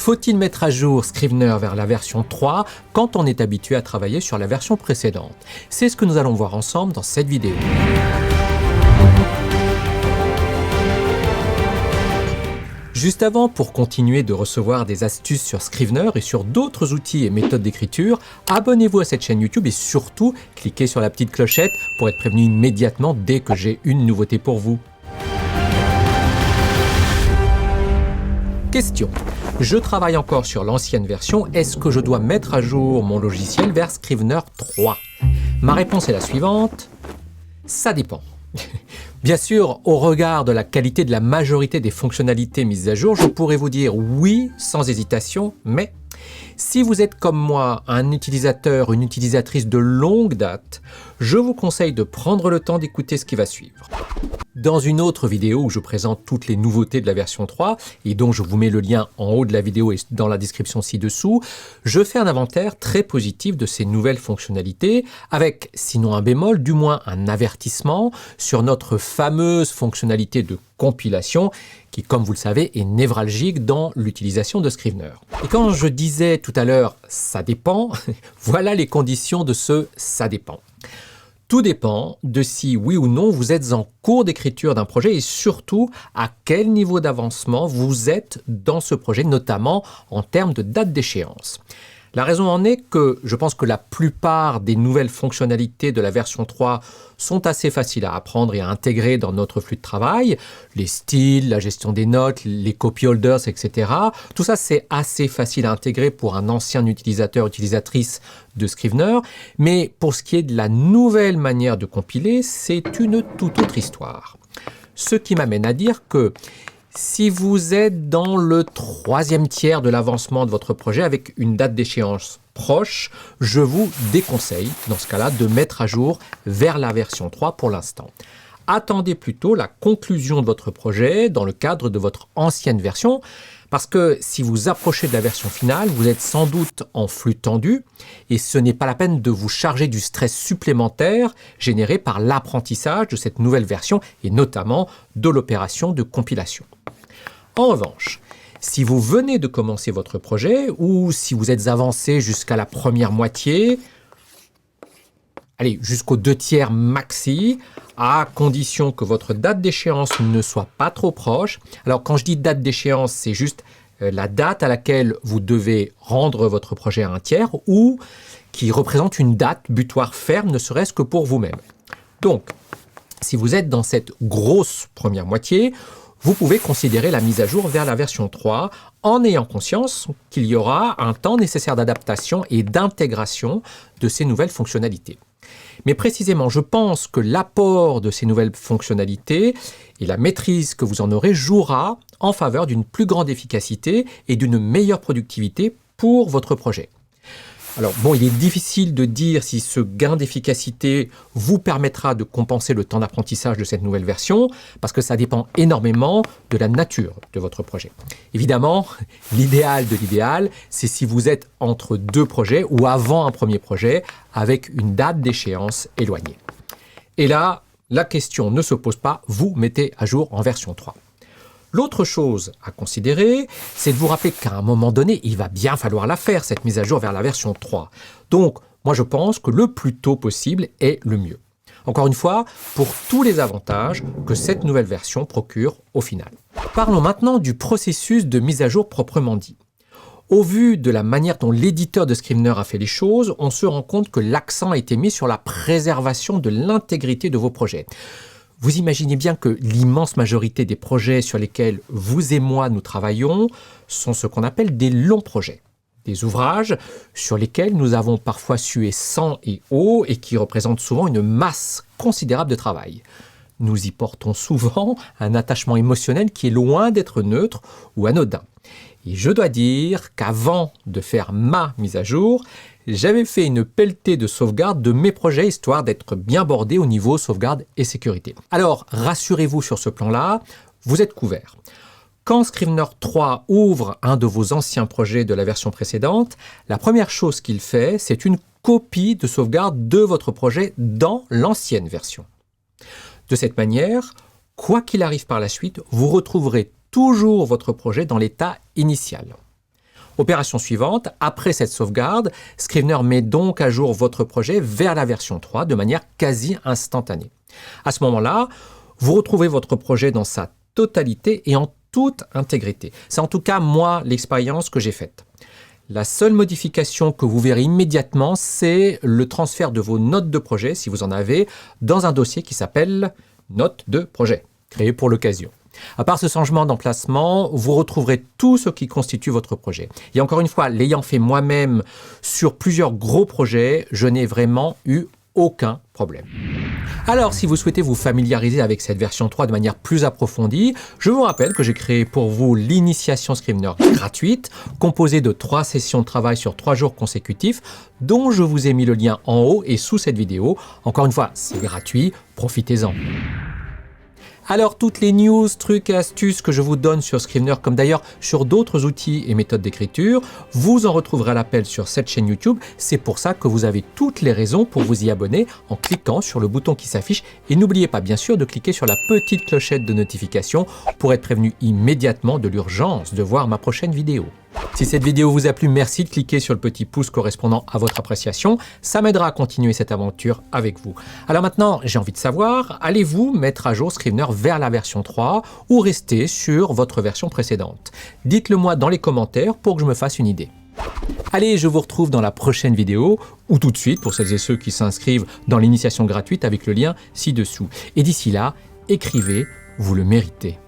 Faut-il mettre à jour Scrivener vers la version 3 quand on est habitué à travailler sur la version précédente? C'est ce que nous allons voir ensemble dans cette vidéo. Juste avant, pour continuer de recevoir des astuces sur Scrivener et sur d'autres outils et méthodes d'écriture, abonnez-vous à cette chaîne YouTube et surtout, cliquez sur la petite clochette pour être prévenu immédiatement dès que j'ai une nouveauté pour vous. Question. Je travaille encore sur l'ancienne version, est-ce que je dois mettre à jour mon logiciel vers Scrivener 3? Ma réponse est la suivante, ça dépend. Bien sûr, au regard de la qualité de la majorité des fonctionnalités mises à jour, je pourrais vous dire oui sans hésitation, mais si vous êtes comme moi un utilisateur, une utilisatrice de longue date, je vous conseille de prendre le temps d'écouter ce qui va suivre. Dans une autre vidéo où je présente toutes les nouveautés de la version 3, et dont je vous mets le lien en haut de la vidéo et dans la description ci-dessous, je fais un inventaire très positif de ces nouvelles fonctionnalités, avec, sinon un bémol, du moins un avertissement sur notre fameuse fonctionnalité de compilation, qui, comme vous le savez, est névralgique dans l'utilisation de Scrivener. Et quand je disais tout à l'heure « ça dépend », voilà les conditions de ce « ça dépend ». Tout dépend de si, oui ou non, vous êtes en cours d'écriture d'un projet et surtout à quel niveau d'avancement vous êtes dans ce projet, notamment en termes de date d'échéance. La raison en est que je pense que la plupart des nouvelles fonctionnalités de la version 3 sont assez faciles à apprendre et à intégrer dans notre flux de travail. Les styles, la gestion des notes, les copy holders, etc. Tout ça, c'est assez facile à intégrer pour un ancien utilisateur, utilisatrice de Scrivener. Mais pour ce qui est de la nouvelle manière de compiler, c'est une toute autre histoire. Ce qui m'amène à dire que si vous êtes dans le 3e tiers de l'avancement de votre projet avec une date d'échéance proche, je vous déconseille, dans ce cas-là, de mettre à jour vers la version 3 pour l'instant. Attendez plutôt la conclusion de votre projet dans le cadre de votre ancienne version, parce que si vous approchez de la version finale, vous êtes sans doute en flux tendu et ce n'est pas la peine de vous charger du stress supplémentaire généré par l'apprentissage de cette nouvelle version et notamment de l'opération de compilation. En revanche, si vous venez de commencer votre projet ou si vous êtes avancé jusqu'à la première moitié, allez, jusqu'aux 2 tiers maxi, à condition que votre date d'échéance ne soit pas trop proche. Alors quand je dis date d'échéance, c'est juste la date à laquelle vous devez rendre votre projet à 1 tiers ou qui représente une date butoir ferme, ne serait-ce que pour vous-même. Donc, si vous êtes dans cette grosse première moitié, vous pouvez considérer la mise à jour vers la version 3 en ayant conscience qu'il y aura un temps nécessaire d'adaptation et d'intégration de ces nouvelles fonctionnalités. Mais précisément, je pense que l'apport de ces nouvelles fonctionnalités et la maîtrise que vous en aurez jouera en faveur d'une plus grande efficacité et d'une meilleure productivité pour votre projet. Alors bon, il est difficile de dire si ce gain d'efficacité vous permettra de compenser le temps d'apprentissage de cette nouvelle version, parce que ça dépend énormément de la nature de votre projet. Évidemment, l'idéal de l'idéal, c'est si vous êtes entre 2 projets ou avant un premier projet avec une date d'échéance éloignée. Et là, la question ne se pose pas, vous mettez à jour en version 3. L'autre chose à considérer, c'est de vous rappeler qu'à un moment donné, il va bien falloir la faire, cette mise à jour vers la version 3. Donc, moi je pense que le plus tôt possible est le mieux. Encore une fois, pour tous les avantages que cette nouvelle version procure au final. Parlons maintenant du processus de mise à jour proprement dit. Au vu de la manière dont l'éditeur de Scrivener a fait les choses, on se rend compte que l'accent a été mis sur la préservation de l'intégrité de vos projets. Vous imaginez bien que l'immense majorité des projets sur lesquels vous et moi nous travaillons sont ce qu'on appelle des longs projets. Des ouvrages sur lesquels nous avons parfois sué sang et eau et qui représentent souvent une masse considérable de travail. Nous y portons souvent un attachement émotionnel qui est loin d'être neutre ou anodin. Et je dois dire qu'avant de faire ma mise à jour, j'avais fait une pelletée de sauvegarde de mes projets histoire d'être bien bordé au niveau sauvegarde et sécurité. Alors, rassurez-vous sur ce plan-là, vous êtes couverts. Quand Scrivener 3 ouvre un de vos anciens projets de la version précédente, la première chose qu'il fait, c'est une copie de sauvegarde de votre projet dans l'ancienne version. De cette manière, quoi qu'il arrive par la suite, vous retrouverez toujours votre projet dans l'état initial. Opération suivante, après cette sauvegarde, Scrivener met donc à jour votre projet vers la version 3 de manière quasi instantanée. À ce moment-là, vous retrouvez votre projet dans sa totalité et en toute intégrité. C'est en tout cas, moi, l'expérience que j'ai faite. La seule modification que vous verrez immédiatement, c'est le transfert de vos notes de projet, si vous en avez, dans un dossier qui s'appelle « Notes de projet », créé pour l'occasion. À part ce changement d'emplacement, vous retrouverez tout ce qui constitue votre projet. Et encore une fois, l'ayant fait moi-même sur plusieurs gros projets, je n'ai vraiment eu aucun problème. Alors, si vous souhaitez vous familiariser avec cette version 3 de manière plus approfondie, je vous rappelle que j'ai créé pour vous l'initiation Scrivener gratuite, composée de 3 sessions de travail sur 3 jours consécutifs, dont je vous ai mis le lien en haut et sous cette vidéo. Encore une fois, c'est gratuit, profitez-en. Alors, toutes les news, trucs et astuces que je vous donne sur Scrivener, comme d'ailleurs sur d'autres outils et méthodes d'écriture, vous en retrouverez à l'appel sur cette chaîne YouTube. C'est pour ça que vous avez toutes les raisons pour vous y abonner en cliquant sur le bouton qui s'affiche. Et n'oubliez pas bien sûr de cliquer sur la petite clochette de notification pour être prévenu immédiatement de l'urgence de voir ma prochaine vidéo. Si cette vidéo vous a plu, merci de cliquer sur le petit pouce correspondant à votre appréciation. Ça m'aidera à continuer cette aventure avec vous. Alors maintenant, j'ai envie de savoir, allez-vous mettre à jour Scrivener vers la version 3 ou rester sur votre version précédente? Dites-le moi dans les commentaires pour que je me fasse une idée. Allez, je vous retrouve dans la prochaine vidéo ou tout de suite pour celles et ceux qui s'inscrivent dans l'initiation gratuite avec le lien ci-dessous. Et d'ici là, écrivez, vous le méritez.